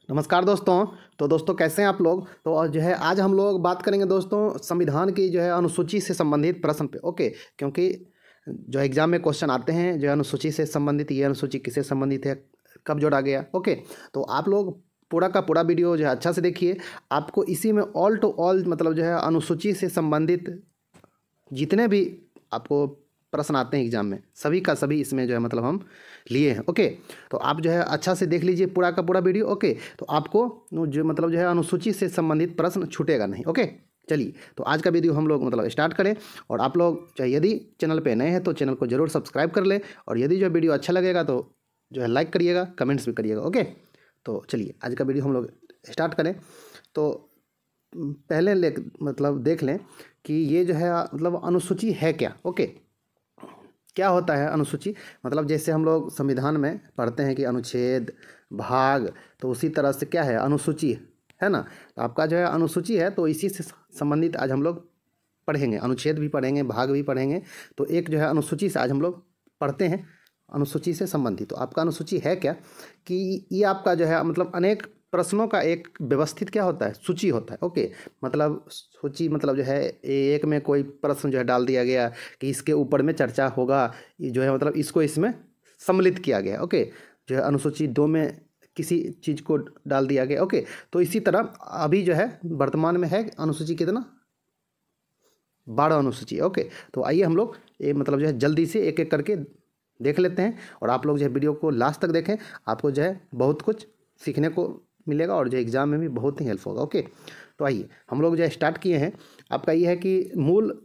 नमस्कार दोस्तों। तो दोस्तों कैसे हैं आप लोग। तो जो है आज हम लोग बात करेंगे दोस्तों संविधान की जो है अनुसूची से संबंधित प्रश्न पे। ओके, क्योंकि जो एग्जाम में क्वेश्चन आते हैं जो है अनुसूची से संबंधित, ये अनुसूची किससे संबंधित है, कब जोड़ा गया। ओके, तो आप लोग पूरा का पूरा वीडियो जो है अच्छा से देखिए। आपको इसी में ऑल टू ऑल मतलब जो है अनुसूची से संबंधित जितने भी आपको प्रश्न आते हैं एग्जाम में, सभी का सभी इसमें जो है मतलब हम लिए हैं। ओके, तो आप जो है अच्छा से देख लीजिए पूरा का पूरा वीडियो। ओके, तो आपको जो मतलब जो है अनुसूची से संबंधित प्रश्न छूटेगा नहीं। ओके, चलिए तो आज का वीडियो हम लोग मतलब स्टार्ट करें। और आप लोग जो यदि चैनल पे नए हैं तो चैनल को जरूर सब्सक्राइब कर लें, और यदि जो वीडियो अच्छा लगेगा तो जो है लाइक करिएगा, कमेंट्स भी करिएगा। ओके, तो चलिए आज का वीडियो हम लोग स्टार्ट करें। तो पहले मतलब देख लें कि ये जो है मतलब अनुसूची है क्या। ओके, क्या होता है अनुसूची। मतलब जैसे हम लोग संविधान में पढ़ते हैं कि अनुच्छेद, भाग, तो उसी तरह से क्या है अनुसूची, है ना। तो आपका जो है अनुसूची है तो इसी से संबंधित आज हम लोग पढ़ेंगे, अनुच्छेद भी पढ़ेंगे, भाग भी पढ़ेंगे। तो एक जो है अनुसूची से आज हम लोग पढ़ते हैं, अनुसूची से संबंधित। तो आपका अनुसूची है क्या कि ये आपका जो है मतलब अनेक प्रश्नों का एक व्यवस्थित क्या होता है, सूची होता है। ओके, मतलब सूची मतलब जो है एक में कोई प्रश्न जो है डाल दिया गया कि इसके ऊपर में चर्चा होगा, ये जो है मतलब इसको इसमें सम्मिलित किया गया। ओके, जो है अनुसूची 2 में किसी चीज़ को डाल दिया गया। ओके, तो इसी तरह अभी जो है वर्तमान में है अनुसूची कितना, 12 अनुसूची। ओके, तो आइए हम लोग ये मतलब जो है जल्दी से एक एक करके देख लेते हैं, और आप लोग जो है वीडियो को लास्ट तक देखें, आपको जो है बहुत कुछ सीखने को मिलेगा और जो एग्ज़ाम में भी बहुत ही हेल्प होगा। ओके, तो आइए हम लोग जो स्टार्ट किए हैं। आपका ये है कि मूल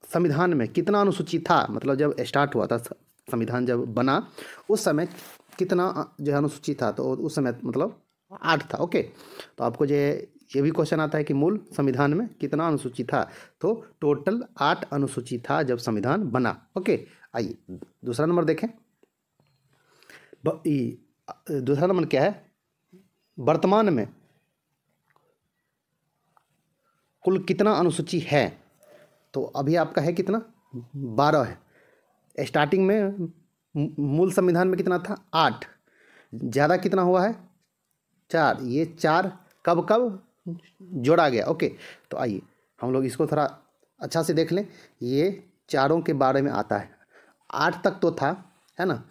संविधान में कितना अनुसूची था, मतलब जब स्टार्ट हुआ था संविधान जब बना उस समय कितना जो है अनुसूची था, तो उस समय मतलब 8 था। ओके, तो आपको जो है ये भी क्वेश्चन आता है कि मूल संविधान में कितना अनुसूची था, तो टोटल 8 अनुसूची था जब संविधान बना। ओके, आइए दूसरा नंबर देखें। दूसरा नंबर क्या है, वर्तमान में कुल कितना अनुसूची है। तो अभी आपका है कितना, 12 है। स्टार्टिंग में मूल संविधान में कितना था, 8। ज़्यादा कितना हुआ है, 4। ये 4 कब कब जोड़ा गया। ओके, तो आइए हम लोग इसको थोड़ा अच्छा से देख लें। ये चारों के बारे में आता है, 8 तक तो था, है ना,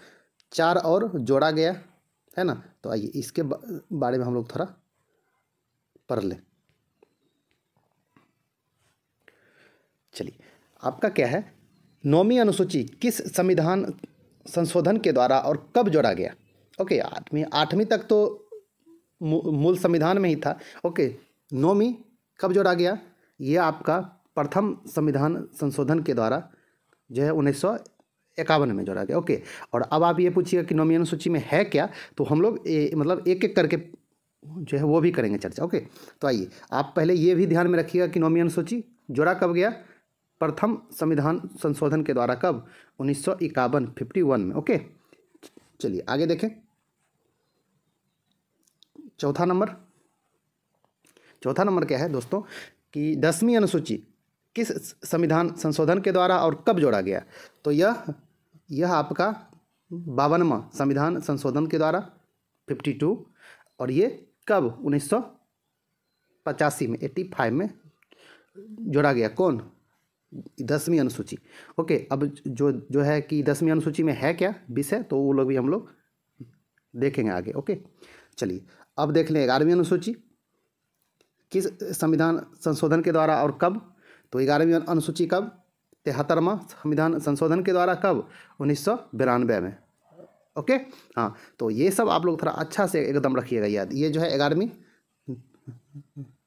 4 और जोड़ा गया, है ना। तो आइए इसके बारे में हम लोग थोड़ा पढ़ लें। चलिए, आपका क्या है, 9वीं अनुसूची किस संविधान संशोधन के द्वारा और कब जोड़ा गया। ओके, 8वीं तक तो मूल संविधान में ही था। ओके, 9वीं कब जोड़ा गया, ये आपका प्रथम संविधान संशोधन के द्वारा जो है 1951 में जोड़ा गया। ओके, और अब आप ये पूछिएगा कि 9वीं अनुसूची में है क्या, तो हम लोग मतलब एक एक करके जो है वो भी करेंगे चर्चा। ओके, तो आइए आप पहले ये भी ध्यान में रखिएगा कि 9वीं अनुसूची जोड़ा कब गया, प्रथम संविधान संशोधन के द्वारा, कब, 1951, 51 में। ओके, चलिए आगे देखें। चौथा नंबर क्या है दोस्तों कि 10वीं अनुसूची किस संविधान संशोधन के द्वारा और कब जोड़ा गया। तो यह आपका 52वां संविधान संशोधन के द्वारा 52, और ये कब, 1985 में, 85 में जोड़ा गया। कौन, 10वीं अनुसूची। ओके, अब जो है कि 10वीं अनुसूची में है क्या विषय, तो वो लोग भी हम लोग देखेंगे आगे। ओके, चलिए अब देख लें 11वीं अनुसूची किस संविधान संशोधन के द्वारा और कब। तो 11वीं अनुसूची कब, 73वां संविधान संशोधन के द्वारा, कब, 1992 में। ओके, हाँ, तो ये सब आप लोग थोड़ा अच्छा से एकदम रखिएगा याद। ये जो है 11वीं,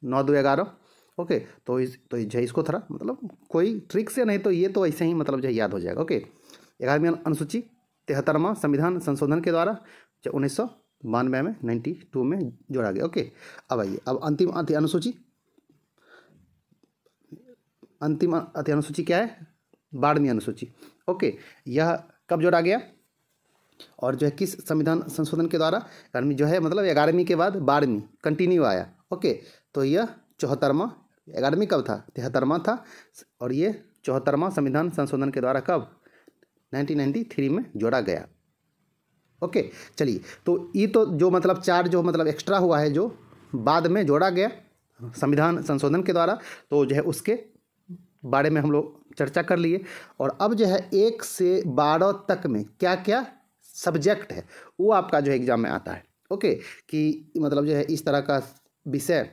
9 2 11। ओके, तो जो है इसको थोड़ा मतलब कोई ट्रिक से नहीं, तो ये तो ऐसे ही मतलब जो है याद हो जाएगा। ओके, 11वीं अनुसूची 73वां संविधान संशोधन के द्वारा जो 1992 में, 92 में जोड़ा गया। ओके, अब आइए अब अंतिम अनुसूची क्या है, 12वीं अनुसूची। ओके, यह कब जोड़ा गया और जो है किस संविधान संशोधन के द्वारा। 11वीं जो है मतलब 11वीं के बाद 12वीं कंटिन्यू आया। ओके, तो यह 74वां, 11वीं कब था, 73वां था, और ये 74वां संविधान संशोधन के द्वारा कब, 1993 में जोड़ा गया। ओके चलिए, तो ये तो जो मतलब 4 जो मतलब एक्स्ट्रा हुआ है जो बाद में जोड़ा गया संविधान संशोधन के द्वारा, तो जो है उसके बारे में हम लोग चर्चा कर लिए। और अब जो है 1 से 12 तक में क्या क्या सब्जेक्ट है वो आपका जो है एग्जाम में आता है। ओके, कि मतलब जो है इस तरह का विषय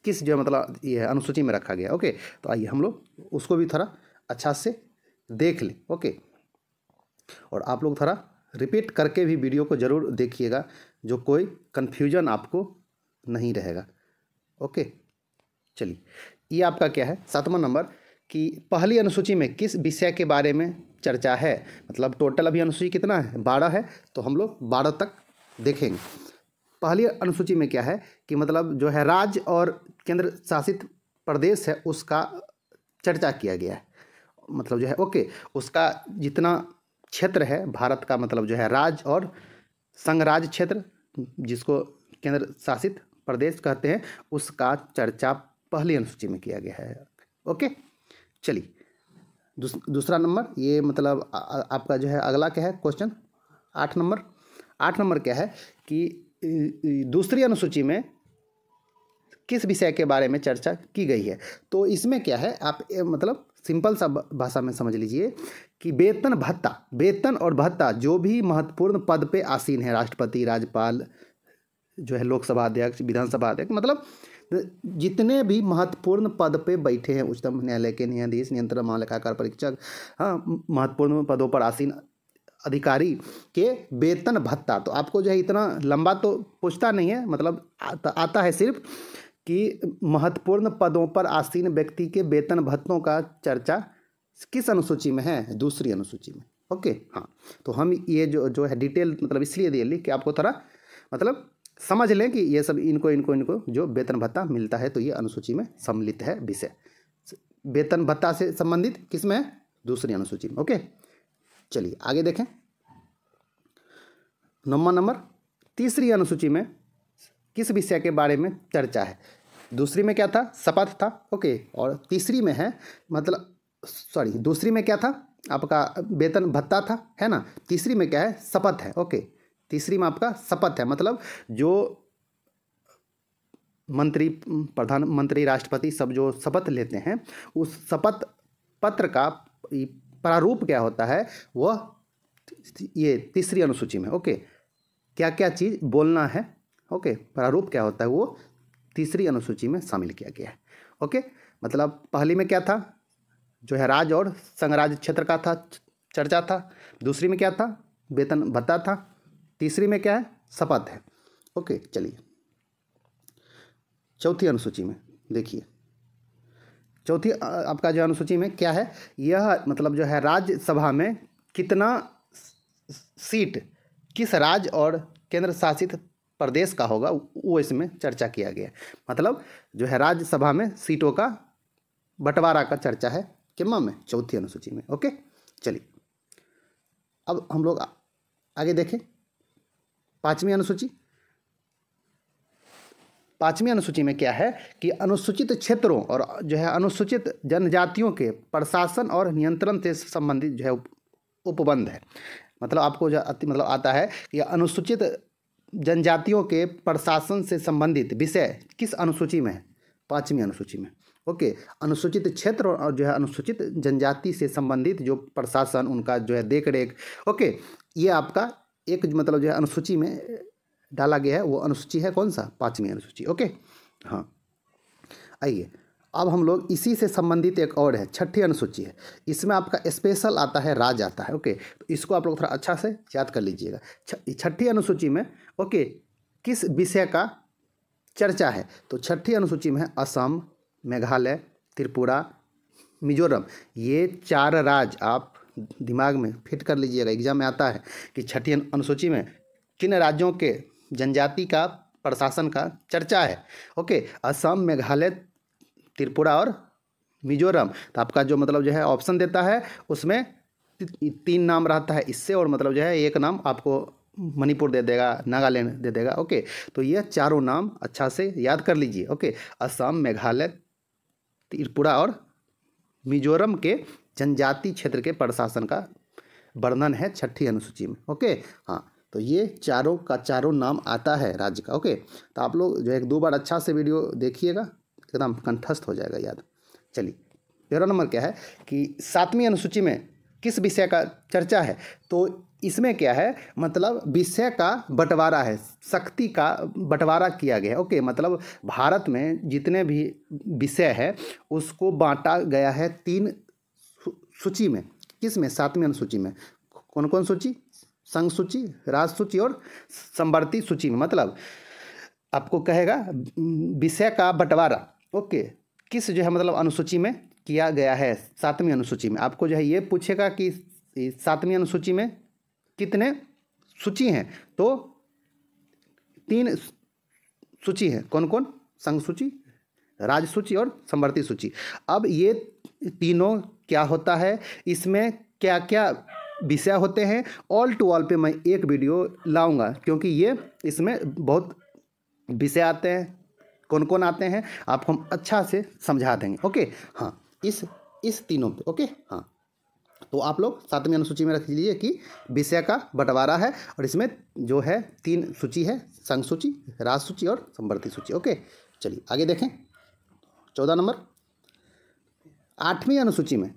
किस जो मतलब ये है अनुसूची में रखा गया। ओके, तो आइए हम लोग उसको भी थोड़ा अच्छा से देख लें। ओके, और आप लोग थोड़ा रिपीट करके भी वीडियो को ज़रूर देखिएगा, जो कोई कन्फ्यूजन आपको नहीं रहेगा। ओके चलिए, ये आपका क्या है 7वां नंबर कि पहली अनुसूची में किस विषय के बारे में चर्चा है। मतलब टोटल अभी अनुसूची कितना है, 12 है, तो हम लोग 12 तक देखेंगे। पहली अनुसूची में क्या है कि मतलब जो है राज्य और केंद्र शासित प्रदेश है उसका चर्चा किया गया है। मतलब जो है ओके, उसका जितना क्षेत्र है भारत का, मतलब जो है राज्य और संघ राज्य क्षेत्र जिसको केंद्र शासित प्रदेश कहते हैं, उसका चर्चा पहली अनुसूची में किया गया है। ओके चलिए, दूसरा नंबर ये मतलब आपका जो है अगला क्या है क्वेश्चन 8 नंबर। 8 नंबर क्या है कि दूसरी अनुसूची में किस विषय के बारे में चर्चा की गई है। तो इसमें क्या है आप मतलब सिंपल सा भाषा में समझ लीजिए कि वेतन भत्ता, वेतन और भत्ता जो भी महत्वपूर्ण पद पे आसीन है, राष्ट्रपति, राज्यपाल, जो है लोकसभा अध्यक्ष, विधानसभा अध्यक्ष, मतलब जितने भी महत्वपूर्ण पद पे बैठे हैं, उच्चतम न्यायालय के न्यायाधीश, नियंत्रक महालेखाकार परीक्षक, हाँ, महत्वपूर्ण पदों पर आसीन अधिकारी के वेतन भत्ता। तो आपको जो है इतना लंबा तो पूछता नहीं है, मतलब आता है सिर्फ कि महत्वपूर्ण पदों पर आसीन व्यक्ति के वेतन भत्तों का चर्चा किस अनुसूची में है, दूसरी अनुसूची में। ओके हाँ, तो हम ये जो है डिटेल मतलब इसलिए दे ली कि आपको थोड़ा मतलब समझ लें कि ये सब इनको जो वेतन भत्ता मिलता है, तो ये अनुसूची में सम्मिलित है विषय। वेतन भत्ता से संबंधित किस में है, दूसरी अनुसूची में। ओके चलिए आगे देखें। 9वां नंबर, तीसरी अनुसूची में किस विषय के बारे में चर्चा है। दूसरी में क्या था, शपथ था। ओके, और तीसरी में है मतलब सॉरी दूसरी में क्या था आपका वेतन भत्ता था, है ना। तीसरी में क्या है, शपथ है। ओके, तीसरी में आपका शपथ है, मतलब जो मंत्री, प्रधानमंत्री, राष्ट्रपति सब जो शपथ लेते हैं, उस शपथ पत्र का प्रारूप क्या होता है, वह ये तीसरी अनुसूची में। ओके, क्या क्या चीज़ बोलना है, ओके, प्रारूप क्या होता है, वो तीसरी अनुसूची में शामिल किया गया है। ओके, मतलब पहली में क्या था, जो है राज्य और संघ राज्य क्षेत्र का था, चर्चा था। दूसरी में क्या था, वेतन भत्ता था। तीसरी में क्या है, शपथ है। ओके चलिए, चौथी अनुसूची में देखिए, चौथी आपका जो अनुसूची में क्या है, यह मतलब जो है राज्यसभा में कितना सीट किस राज्य और केंद्र शासित प्रदेश का होगा, वो इसमें चर्चा किया गया है। मतलब जो है राज्यसभा में सीटों का बंटवारा का चर्चा है किम्मा में, चौथी अनुसूची में। ओके चलिए, अब हम लोग आगे देखें। पांचवी अनुसूची, पांचवी अनुसूची में क्या है कि अनुसूचित क्षेत्रों और जो है अनुसूचित जनजातियों के प्रशासन और नियंत्रण से संबंधित जो है उपबंध है। मतलब आपको जो मतलब आता है कि अनुसूचित जनजातियों के प्रशासन से संबंधित विषय किस अनुसूची में है, पांचवी अनुसूची में। ओके, अनुसूचित क्षेत्र और जो है अनुसूचित जनजाति से संबंधित जो प्रशासन, उनका जो है देख रेख। ओके, ये आपका एक मतलब जो है अनुसूची में डाला गया है, वो अनुसूची है कौन सा, पांचवी अनुसूची। ओके हाँ, आइए अब हम लोग इसी से संबंधित एक और है, छठी अनुसूची है। इसमें आपका स्पेशल आता है, राज्य आता है। ओके, तो इसको आप लोग थोड़ा अच्छा से याद कर लीजिएगा। छठी अनुसूची में ओके किस विषय का चर्चा है, तो छठी अनुसूची में है असम, मेघालय, त्रिपुरा, मिजोरम। ये 4 राज्य आप दिमाग में फिट कर लीजिएगा, एग्जाम में आता है कि छठी अनुसूची में किन राज्यों के जनजाति का प्रशासन का चर्चा है। ओके, असम, मेघालय, त्रिपुरा और मिजोरम। तो आपका जो मतलब जो है ऑप्शन देता है उसमें 3 नाम रहता है इससे, और मतलब जो है एक नाम आपको मणिपुर दे देगा, नागालैंड दे देगा। ओके, तो ये चारों नाम अच्छा से याद कर लीजिए। ओके, असम, मेघालय, त्रिपुरा और मिजोरम के जनजाति क्षेत्र के प्रशासन का वर्णन है छठी अनुसूची में। ओके हाँ, तो ये चारों का चारों नाम आता है राज्य का। ओके, तो आप लोग जो है 1-2 बार अच्छा से वीडियो देखिएगा, एकदम कंठस्थ हो जाएगा याद। चलिए 13 नंबर क्या है कि 7वीं अनुसूची में किस विषय का चर्चा है। तो इसमें क्या है, मतलब विषय का बंटवारा है, शक्ति का बंटवारा किया गया है। ओके, मतलब भारत में जितने भी विषय है उसको बांटा गया है 3 सूची में। किस में? 7वीं अनुसूची में। कौन कौन सूची? संघ सूची, राज्य सूची और समवर्ती सूची में। मतलब आपको कहेगा विषय का बंटवारा ओके किस जो है मतलब अनुसूची में किया गया है। 7वीं अनुसूची में आपको जो है ये पूछेगा कि 7वीं अनुसूची में कितने सूची हैं। तो 3 सूची हैं। कौन कौन? संघ सूची, राज्य सूची और समवर्ती सूची। अब ये तीनों क्या होता है, इसमें क्या क्या विषय होते हैं, ऑल टू ऑल पे मैं एक वीडियो लाऊंगा, क्योंकि ये इसमें बहुत विषय आते हैं, कौन कौन आते हैं आपको हम अच्छा से समझा देंगे। ओके हाँ, इस तीनों पे। ओके हाँ, तो आप लोग 7वीं अनुसूची में रख लीजिए कि विषय का बंटवारा है और इसमें जो है 3 सूची है, संघ सूची, राज्य सूची और समवर्ती सूची। ओके चलिए आगे देखें। 14 नंबर, 8वीं अनुसूची में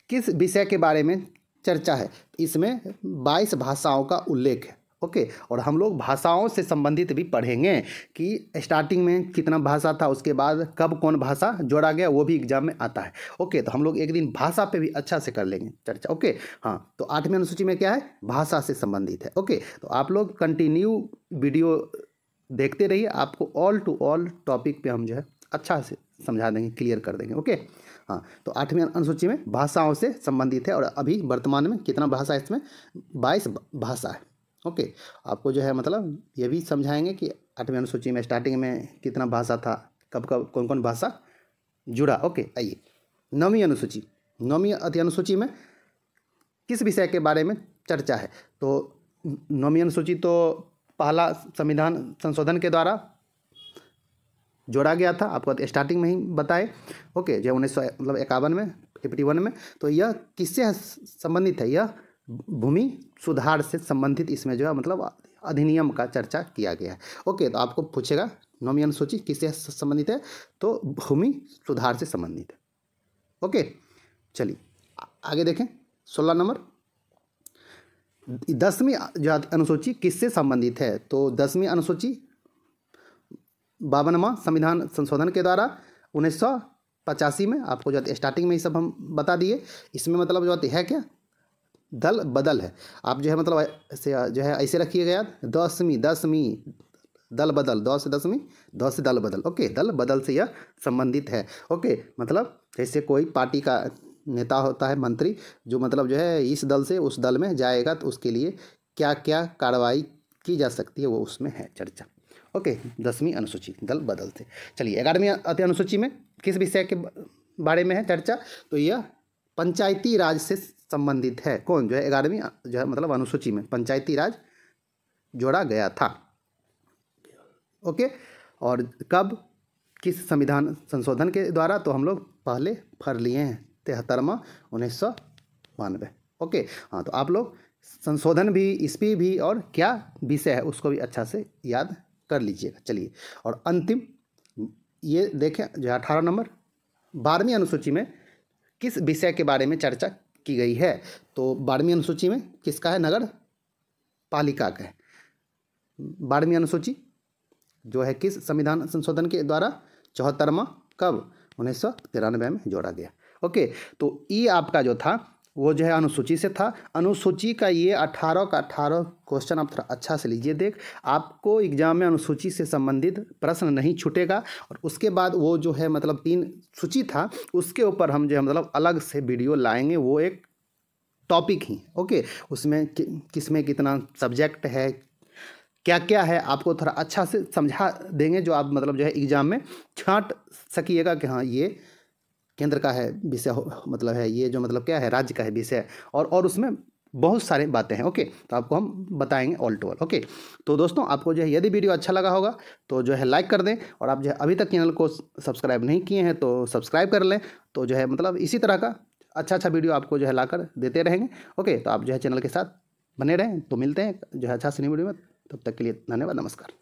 किस विषय के बारे में चर्चा है। इसमें 22 भाषाओं का उल्लेख है। ओके, और हम लोग भाषाओं से संबंधित भी पढ़ेंगे कि स्टार्टिंग में कितना भाषा था, उसके बाद कब कौन भाषा जोड़ा गया, वो भी एग्जाम में आता है। ओके, तो हम लोग एक दिन भाषा पे भी अच्छा से कर लेंगे चर्चा। ओके हाँ, तो 8वीं अनुसूची में क्या है, भाषा से संबंधित है। ओके, तो आप लोग कंटिन्यू वीडियो देखते रहिए, आपको ऑल टू ऑल टॉपिक पे हम जो है अच्छा से समझा देंगे, क्लियर कर देंगे। ओके हाँ, तो 8वीं अनुसूची में भाषाओं से संबंधित है और अभी वर्तमान में कितना भाषा है, इसमें 22 भाषा है। ओके, आपको जो है मतलब ये भी समझाएंगे कि 8वीं अनुसूची में स्टार्टिंग में कितना भाषा था, कब कब कौन कौन भाषा जुड़ा। ओके आइए 9वीं अनुसूची। 9वीं अनुसूची में किस विषय के बारे में चर्चा है। तो 9वीं अनुसूची तो पहला संविधान संशोधन के द्वारा जोड़ा गया था, आपको स्टार्टिंग में ही बताए। ओके, जो 1951 में 81 में। तो यह किससे संबंधित है, यह भूमि सुधार से संबंधित इसमें जो है मतलब अधिनियम का चर्चा किया गया है। ओके, तो आपको पूछेगा 9वीं अनुसूची किससे संबंधित है, तो भूमि सुधार से संबंधित है। ओके चलिए आगे देखें। 16 नंबर, 10वीं जो अनुसूची किससे संबंधित है। तो 10वीं अनुसूची 52वां संविधान संशोधन के द्वारा 1985 में, आपको जो स्टार्टिंग में ही सब हम बता दिए। इसमें मतलब जो है क्या, दल बदल है। आप जो है मतलब ऐसे जो है ऐसे रखिएगा, 10वीं दल बदल, 10 से 10वीं, 10 से दल बदल। ओके, दल बदल से यह संबंधित है। ओके, मतलब जैसे कोई पार्टी का नेता होता है, मंत्री, जो मतलब जो है इस दल से उस दल में जाएगा, तो उसके लिए क्या क्या कार्रवाई की जा सकती है वो उसमें है चर्चा। ओके, 10वीं अनुसूची दल बदल से। चलिए 11वीं अनुसूची में किस विषय के बारे में है चर्चा। तो यह पंचायती राज से संबंधित है। कौन? जो है 11वीं जो है मतलब अनुसूची में पंचायती राज जोड़ा गया था। ओके, और कब, किस संविधान संशोधन के द्वारा, तो हम लोग पहले पढ़ लिए हैं 73वां 1992। ओके हाँ, तो आप लोग संशोधन भी, ईस्वी भी और क्या विषय है उसको भी अच्छा से याद कर लीजिएगा। चलिए, और अंतिम ये देखें जो 18 नंबर, 12वीं अनुसूची में किस विषय के बारे में चर्चा की गई है। तो 12वीं अनुसूची में किसका है, नगर पालिका का है। 12वीं अनुसूची जो है किस संविधान संशोधन के द्वारा, 74वां, कब, 1993 में जोड़ा गया। ओके, तो ये आपका जो था वो जो है अनुसूची से था। अनुसूची का ये 18 का 18 क्वेश्चन आप थोड़ा अच्छा से लीजिए, देख आपको एग्जाम में अनुसूची से संबंधित प्रश्न नहीं छूटेगा। और उसके बाद वो जो है मतलब 3 सूची था, उसके ऊपर हम जो है मतलब अलग से वीडियो लाएंगे, वो एक टॉपिक ही। ओके, उसमें किस में कितना सब्जेक्ट है, क्या क्या है, आपको थोड़ा अच्छा से समझा देंगे, जो आप मतलब जो है एग्जाम में छांट सकिएगा कि हाँ ये केंद्र का है विषय, मतलब है ये जो मतलब क्या है राज्य का है विषय, और उसमें बहुत सारे बातें हैं। ओके, तो आपको हम बताएंगे ऑल टू ऑल। ओके, तो दोस्तों आपको जो है यदि वीडियो अच्छा लगा होगा तो जो है लाइक कर दें, और आप जो है अभी तक चैनल को सब्सक्राइब नहीं किए हैं तो सब्सक्राइब कर लें। तो जो है मतलब इसी तरह का अच्छा वीडियो आपको जो है लाकर देते रहेंगे। ओके, तो आप जो है चैनल के साथ बने रहें। तो मिलते हैं जो है अच्छा सी वीडियो में, तब तक के लिए धन्यवाद, नमस्कार।